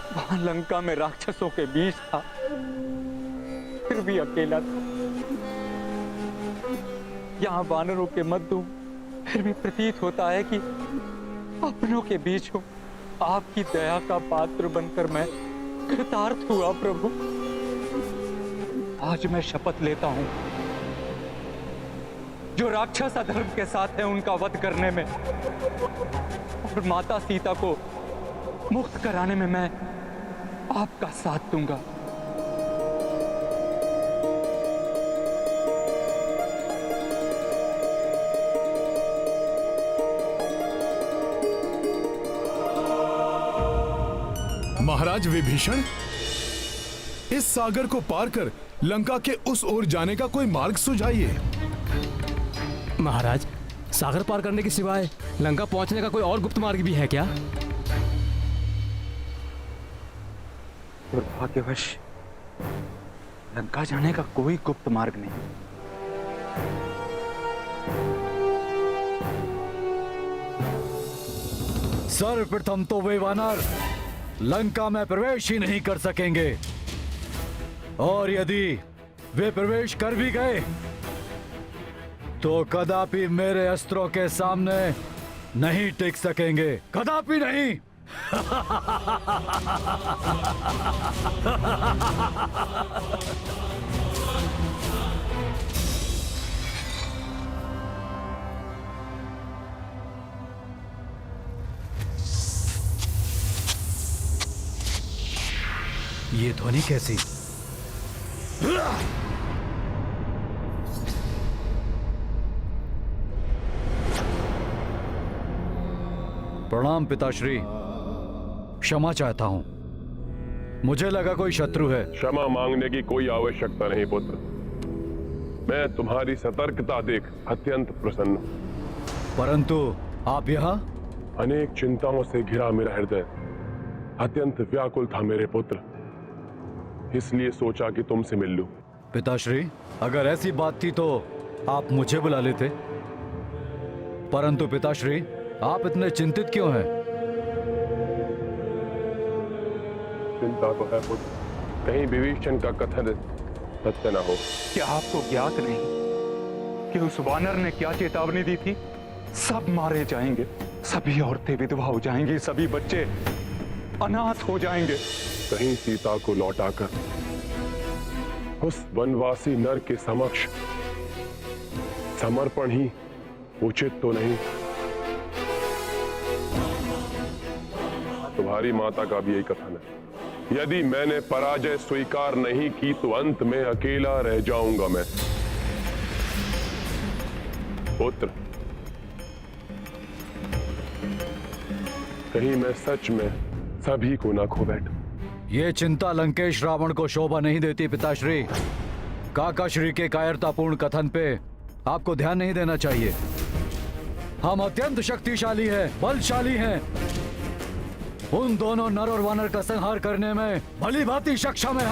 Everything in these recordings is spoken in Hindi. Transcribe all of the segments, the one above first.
वहां लंका में राक्षसों के बीच था, फिर भी अकेला था। यहाँ वानरों के मध्य हूं, फिर भी प्रतीत होता है कि अपनों के बीच हूं। आपकी दया का पात्र बनकर मैं कृतार्थ हुआ प्रभु। आज मैं शपथ लेता हूं, जो राक्षस अधर्म के साथ है उनका वध करने में और माता सीता को मुक्त कराने में मैं आपका साथ दूंगा। महाराज विभीषण, इस सागर को पार कर लंका के उस ओर जाने का कोई मार्ग सुझाइए। महाराज, सागर पार करने के सिवाय लंका पहुंचने का कोई और गुप्त मार्ग भी है क्या? दुर्भाग्यवश लंका जाने का कोई गुप्त मार्ग नहीं। सर्वप्रथम तो वे वानर लंका में प्रवेश ही नहीं कर सकेंगे, और यदि वे प्रवेश कर भी गए तो कदापि मेरे अस्त्रों के सामने नहीं टिक सकेंगे, कदापि नहीं। ये ध्वनि कैसी? प्रणाम पिताश्री, क्षमा चाहता हूं, मुझे लगा कोई शत्रु है। क्षमा मांगने की कोई आवश्यकता नहीं पुत्र, मैं तुम्हारी सतर्कता देख अत्यंत प्रसन्न हूं। परंतु आप यहाँ? अनेक चिंताओं से घिरा मेरा हृदय अत्यंत व्याकुल था मेरे पुत्र, इसलिए सोचा कि तुमसे मिल लूं। पिताश्री, अगर ऐसी बात थी तो आप मुझे बुला लेते। परंतु पिताश्री, आप इतने चिंतित क्यों हैं? चिंता तो है पुत्र, कहीं विभीषण का कथन सत्य न हो। क्या आपको ज्ञात नहीं कि उस वानर ने क्या चेतावनी दी थी? सब मारे जाएंगे, सभी औरतें विधवा हो जाएंगी, सभी बच्चे अनाथ हो जाएंगे। कहीं सीता को लौटाकर उस वनवासी नर के समक्ष समर्पण ही उचित तो नहीं? तुम्हारी माता का भी यही कथन है, यदि मैंने पराजय स्वीकार नहीं की तो अंत में अकेला रह जाऊंगा मैं। पुत्र, कहीं मैं सच में सभी को ना खो बैठूं। ये चिंता लंकेश रावण को शोभा नहीं देती पिताश्री। काका श्री के कायरतापूर्ण कथन पे आपको ध्यान नहीं देना चाहिए। हम अत्यंत शक्तिशाली हैं, बलशाली हैं। उन दोनों नर और वानर का संहार करने में भली भांति सक्षम है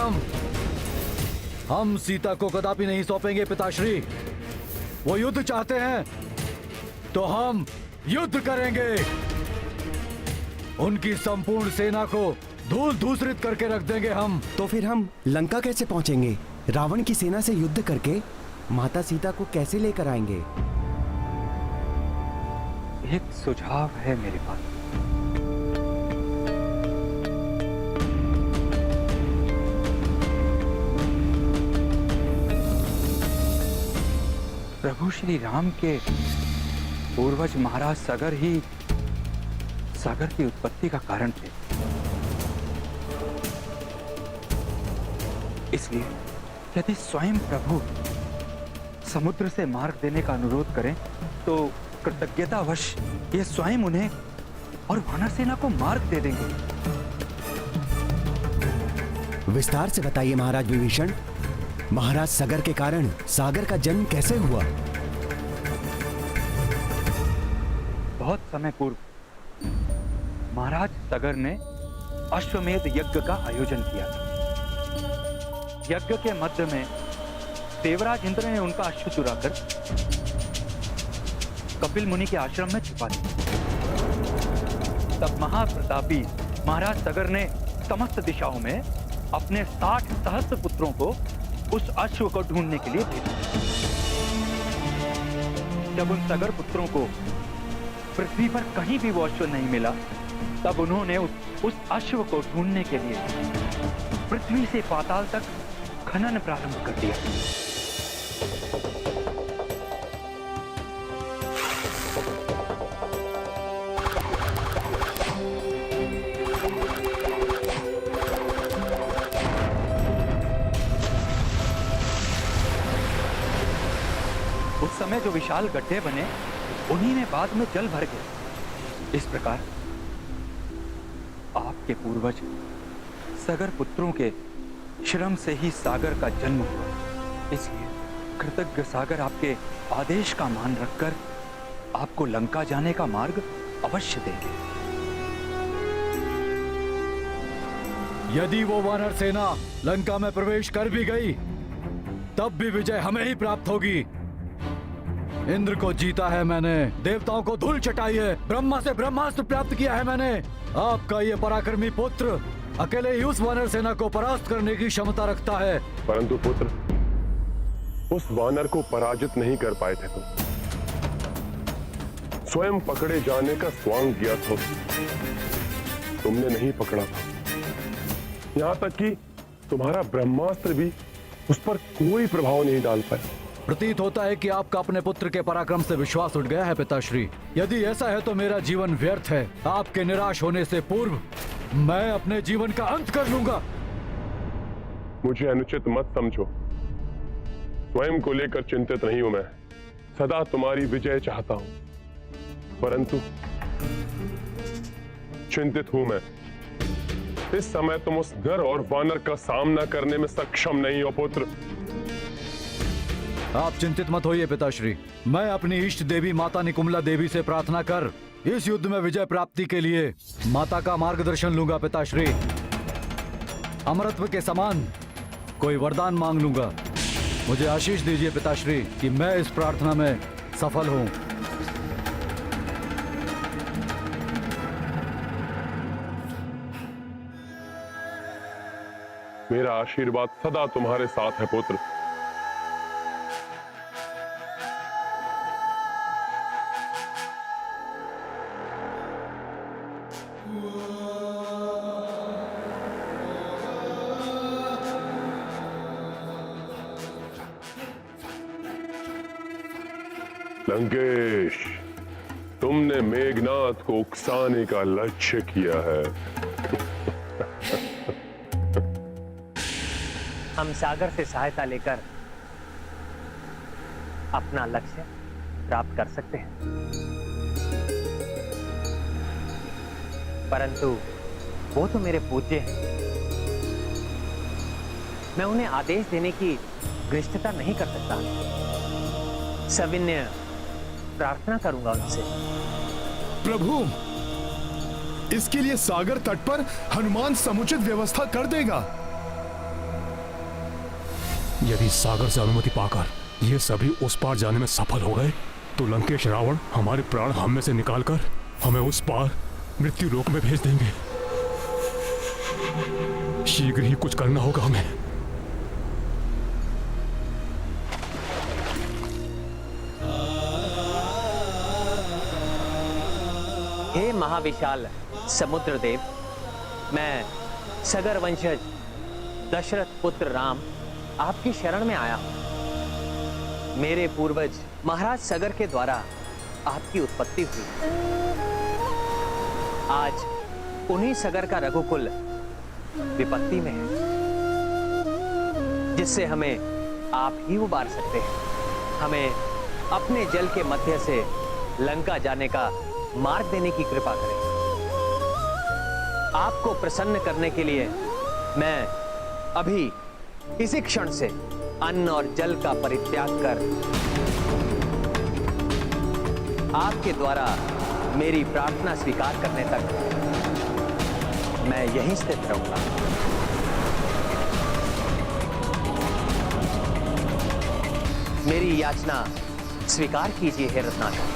हम सीता को कदापि नहीं सौंपेंगे पिताश्री। वो युद्ध चाहते हैं तो हम युद्ध करेंगे। उनकी संपूर्ण सेना को धूल धूसरित करके रख देंगे हम। तो फिर हम लंका कैसे पहुंचेंगे? रावण की सेना से युद्ध करके माता सीता को कैसे लेकर आएंगे? एक सुझाव है मेरे पास। प्रभु श्री राम के पूर्वज महाराज सगर ही सागर की उत्पत्ति का कारण थे। इसलिए यदि स्वयं प्रभु समुद्र से मार्ग देने का अनुरोध करें तो कृतज्ञतावश ये स्वयं उन्हें और वानर सेना को मार्ग दे देंगे। विस्तार से बताइए महाराज विभीषण, महाराज सगर के कारण सागर का जन्म कैसे हुआ? बहुत समय पूर्व महाराज सगर ने अश्वमेध यज्ञ का आयोजन किया था। यज्ञ के मध्य में देवराज इंद्र ने उनका अश्व चुराकर कपिल मुनि के आश्रम में छुपा दिया। तब महाप्रतापी महाराज सगर ने समस्त दिशाओं में अपने 60 सहस्त्र पुत्रों को उस अश्व को ढूंढने के लिए भेजा। जब उन सगर पुत्रों को पृथ्वी पर कहीं भी वो अश्व नहीं मिला, तब उन्होंने उस अश्व को ढूंढने के लिए पृथ्वी से पाताल तक खनन प्रारंभ कर दिया। उस समय जो विशाल गड्ढे बने, उन्हीं में बाद में जल भर गए। इस प्रकार आपके पूर्वज सगर पुत्रों के श्रम से ही सागर का जन्म हुआ। इसलिए कृतज्ञ सागर आपके आदेश का मान रखकर आपको लंका जाने का मार्ग अवश्य देंगे। यदि वो वानर सेना लंका में प्रवेश कर भी गई, तब भी विजय हमें ही प्राप्त होगी। इंद्र को जीता है मैंने, देवताओं को धूल चटाई है, ब्रह्मा से ब्रह्मास्त्र प्राप्त किया है मैंने। आपका ये पराक्रमी पुत्र अकेले ही उस वानर सेना को परास्त करने की क्षमता रखता है। परंतु पुत्र, उस वानर को पराजित नहीं कर पाए थे तुम। स्वयं पकड़े जाने का स्वांग किया था, तुमने नहीं पकड़ा था। यहां तक कि तुम्हारा ब्रह्मास्त्र भी उस पर कोई प्रभाव नहीं डाल पाया। प्रतीत होता है कि आपका अपने पुत्र के पराक्रम से विश्वास उठ गया है पिताश्री। यदि ऐसा है तो मेरा जीवन व्यर्थ है। आपके निराश होने से पूर्व मैं अपने जीवन का अंत कर लूंगा। मुझे अनुचित मत समझो। स्वयं को लेकर चिंतित नहीं हूं मैं, सदा तुम्हारी विजय चाहता हूं। परंतु चिंतित हूं मैं। इस समय तुम उस घर और वानर का सामना करने में सक्षम नहीं हो पुत्र। आप चिंतित मत होइए पिताश्री। मैं अपनी इष्ट देवी माता निकुम्ला देवी से प्रार्थना कर इस युद्ध में विजय प्राप्ति के लिए माता का मार्गदर्शन लूंगा पिताश्री। अमरत्व के समान कोई वरदान मांग लूंगा। मुझे आशीष दीजिए पिताश्री कि मैं इस प्रार्थना में सफल हूं। मेरा आशीर्वाद सदा तुम्हारे साथ है पुत्र। लंकेश, तुमने मेघनाथ को उकसाने का लक्ष्य किया है। हम सागर से सहायता लेकर अपना लक्ष्य प्राप्त कर सकते हैं, परंतु वो तो मेरे पूज्य हैं। मैं उन्हें आदेश देने की धृष्टता नहीं कर सकता। सविनय प्रार्थना करूंगा उनसे। प्रभु, इसके लिए सागर तट पर हनुमान समुचित व्यवस्था कर देगा। यदि सागर से अनुमति पाकर ये सभी उस पार जाने में सफल हो गए, तो लंकेश रावण हमारे प्राण हम में से निकालकर हमें उस पार मृत्यु लोक में भेज देंगे। शीघ्र ही कुछ करना होगा हमें। हे महाविशाल समुद्र देव, मैं सगर वंशज दशरथ पुत्र राम आपकी शरण में आया हूं। मेरे पूर्वज महाराज सगर के द्वारा आपकी उत्पत्ति हुई। आज उन्हीं सगर का रघुकुल विपत्ति में है, जिससे हमें आप ही उबार सकते हैं। हमें अपने जल के मध्य से लंका जाने का मार्ग देने की कृपा करें। आपको प्रसन्न करने के लिए मैं अभी इसी क्षण से अन्न और जल का परित्याग कर आपके द्वारा मेरी प्रार्थना स्वीकार करने तक मैं यहीं स्थित रहूंगा। मेरी याचना स्वीकार कीजिए हे रत्नाकर।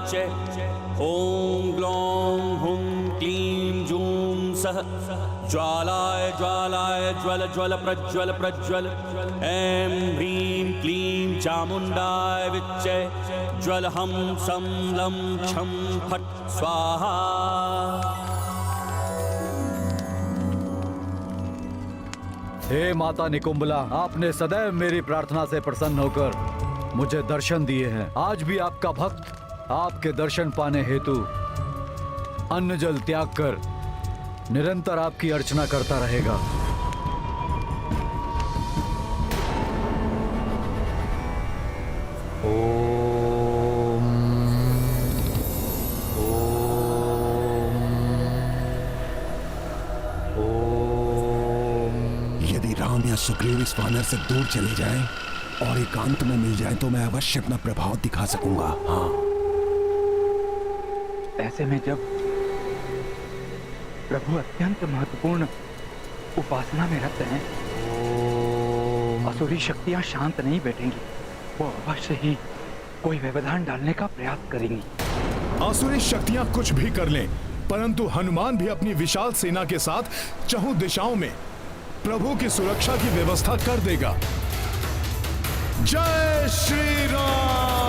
विच्चे ॐ ग्लौं हुं क्लीं जूं सः ज्वालाय ज्वालाय ज्वल ज्वल प्रज्वल प्रज्वल ऐं ह्रीं क्लीं चामुण्डाय विच्चे ज्वल हं सं लं छं फट् स्वाहा। हे माता निकुंबला, आपने सदैव मेरी प्रार्थना से प्रसन्न होकर मुझे दर्शन दिए हैं। आज भी आपका भक्त आपके दर्शन पाने हेतु अन्न जल त्याग कर निरंतर आपकी अर्चना करता रहेगा। यदि राम या सुग्रीव इस वानर से दूर चले जाएं और एकांत में मिल जाएं तो मैं अवश्य अपना प्रभाव दिखा सकूंगा। हाँ, ऐसे में जब प्रभु अत्यंत महत्वपूर्ण उपासना में रत हैं, असुरी शक्तियां शांत नहीं बैठेंगी, वो अवश्य ही कोई व्यवधान डालने का प्रयास करेंगी। आसुरी शक्तियां कुछ भी कर लें, परंतु हनुमान भी अपनी विशाल सेना के साथ चहुं दिशाओं में प्रभु की सुरक्षा की व्यवस्था कर देगा। जय श्री राम।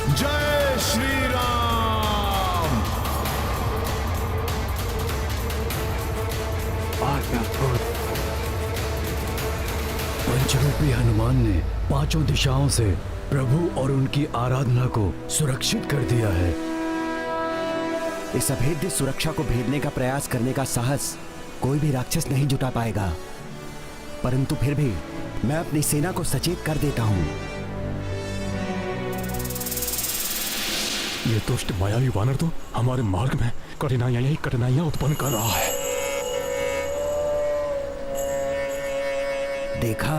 जय श्री राम। पंचरूपी हनुमान ने पांचों दिशाओं से प्रभु और उनकी आराधना को सुरक्षित कर दिया है। इस अभेद्य सुरक्षा को भेदने का प्रयास करने का साहस कोई भी राक्षस नहीं जुटा पाएगा, परंतु फिर भी मैं अपनी सेना को सचेत कर देता हूं। ये दुष्ट मायावी वानर तो हमारे मार्ग में कठिनाइयां उत्पन्न कर रहा है। देखा,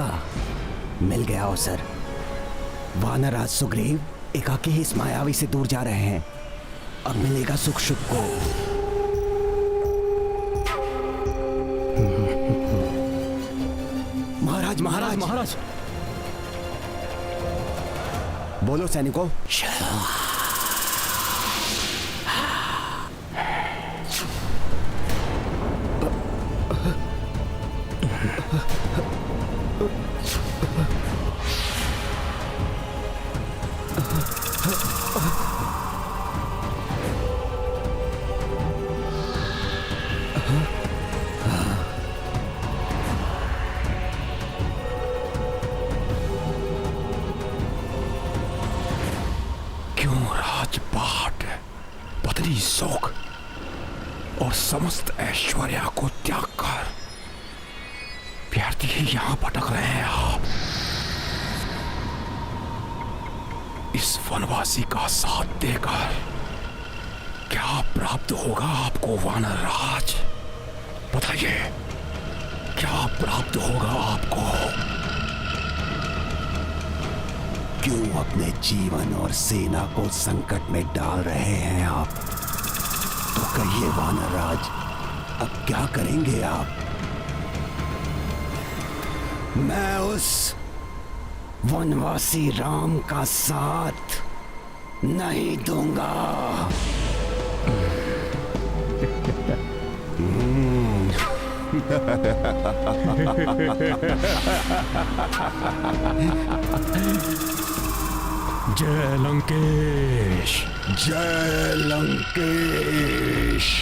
मिल गया अवसर। वानरराज सुग्रीव एकाकी ही इस मायावी से दूर जा रहे हैं। अब मिलेगा सुख शुभ को। महाराज महाराज महाराज, बोलो सैनिकों। राजपाट, पत्नी सुख और समस्त ऐश्वर्य को त्याग कर व्यर्थ साथ ही यहाँ भटक रहे हैं आप। इस वनवासी का साथ देकर क्या प्राप्त होगा आपको वानर राज? बताइए, क्या प्राप्त होगा आपको? क्यों अपने जीवन और सेना को संकट में डाल रहे हैं आप? तो कहिए वानरराज, अब क्या करेंगे आप? मैं उस वनवासी राम का साथ नहीं दूंगा। जय लंकेश, जय लंकेश।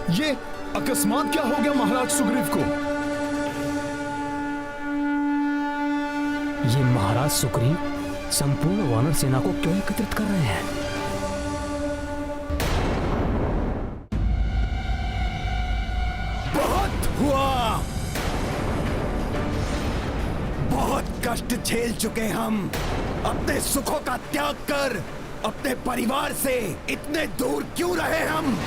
ये अकस्मात क्या हो गया महाराज सुग्रीव को? ये महाराज सुग्रीव संपूर्ण वानर सेना को क्यों एकत्रित कर रहे हैं? बहुत हुआ, बहुत कष्ट झेल चुके हम। अपने सुखों का त्याग कर अपने परिवार से इतने दूर क्यों रहे हम?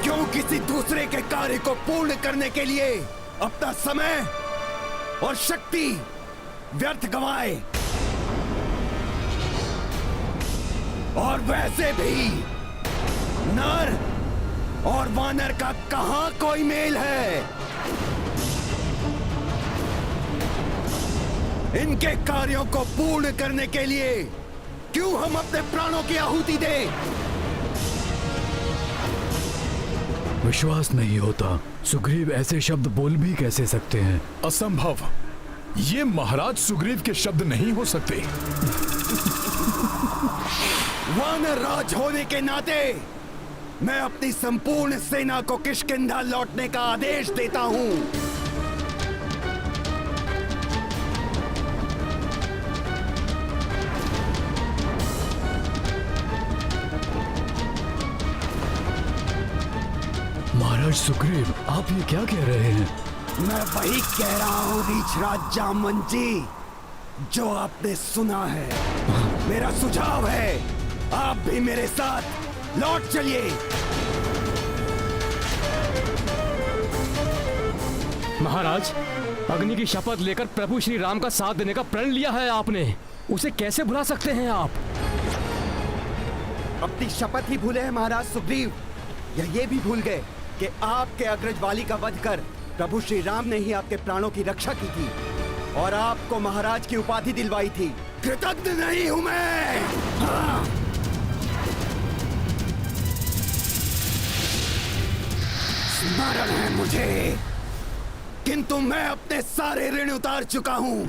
क्यों किसी दूसरे के कार्य को पूर्ण करने के लिए अपना समय और शक्ति व्यर्थ गंवाए? और वैसे भी नर और वानर का कहां कोई मेल है? इनके कार्यों को पूर्ण करने के लिए क्यों हम अपने प्राणों की आहुति दें? विश्वास नहीं होता, सुग्रीव ऐसे शब्द बोल भी कैसे सकते हैं? असंभव, ये महाराज सुग्रीव के शब्द नहीं हो सकते। वानर राज होने के नाते मैं अपनी संपूर्ण सेना को किष्किंधा लौटने का आदेश देता हूं। महाराज सुग्रीव, आप ये क्या कह रहे हैं? मैं वही कह रहा हूं रीछराज जामवंत जी, जो आपने सुना है। मेरा सुझाव है, आप भी मेरे साथ लौट चलिए। महाराज, अग्नि की शपथ लेकर प्रभु श्री राम का साथ देने का प्रण लिया है आपने, उसे कैसे भुला सकते हैं आप? अपनी शपथ ही भूले हैं महाराज सुग्रीव, या ये भी भूल गए कि आपके अग्रज वाली का वध कर प्रभु श्री राम ने ही आपके प्राणों की रक्षा की थी और आपको महाराज की उपाधि दिलवाई थी। कृतज्ञ नहीं हूं मैं। हाँ। स्मरण है मुझे, किंतु मैं अपने सारे ऋण उतार चुका हूं।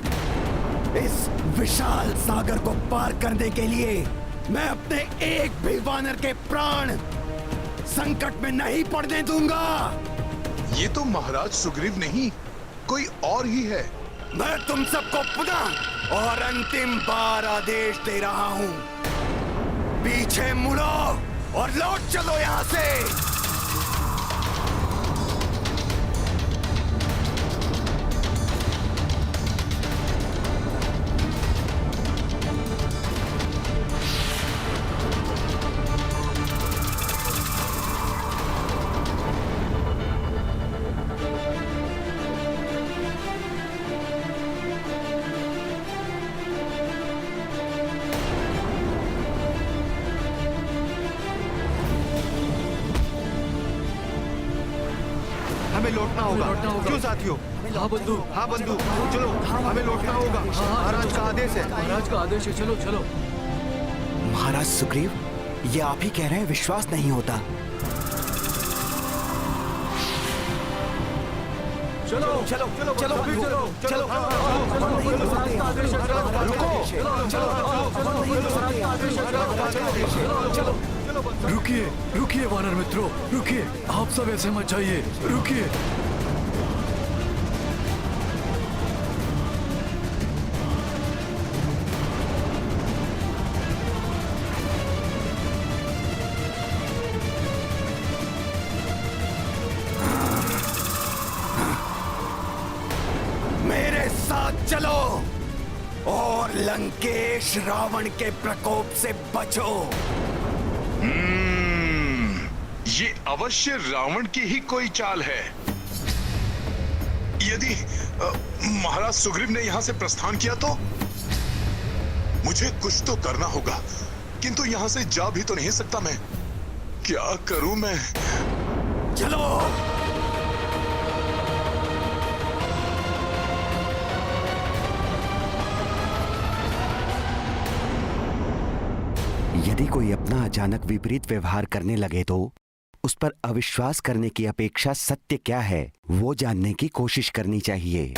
इस विशाल सागर को पार करने के लिए मैं अपने एक भी वानर के प्राण संकट में नहीं पड़ने दूंगा। ये तो महाराज सुग्रीव नहीं, कोई और ही है। मैं तुम सबको पुनः और अंतिम बार आदेश दे रहा हूं, पीछे मुड़ो और लौट चलो यहां से। हमें लौटना होगा। क्यों साथियों? हाँ बंधु, हाँ बंधु, चलो हमें लौटना होगा। महाराज का आदेश है। महाराज का आदेश है, चलो चलो। महाराज सुग्रीव, ये आप ही कह रहे हैं, विश्वास नहीं होता। चलो चलो चलो चलो चलो चलो रुकिए रुकिए वानर मित्रों, रुकिए। आप सब ऐसे मत जाइए, रुकिए। मेरे साथ चलो और लंकेश रावण के प्रकोप से बचो। ये अवश्य रावण की ही कोई चाल है। यदि महाराज सुग्रीव ने यहां से प्रस्थान किया तो मुझे कुछ तो करना होगा, किंतु यहां से जा भी तो नहीं सकता मैं। क्या करूं मैं? चलो यदि कोई अपना अचानक विपरीत व्यवहार करने लगे तो उस पर अविश्वास करने की अपेक्षा सत्य क्या है वो जानने की कोशिश करनी चाहिए।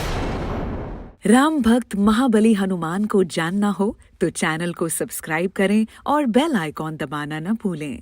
राम भक्त महाबली हनुमान को जानना हो तो चैनल को सब्सक्राइब करें और बेल आइकॉन दबाना न भूलें।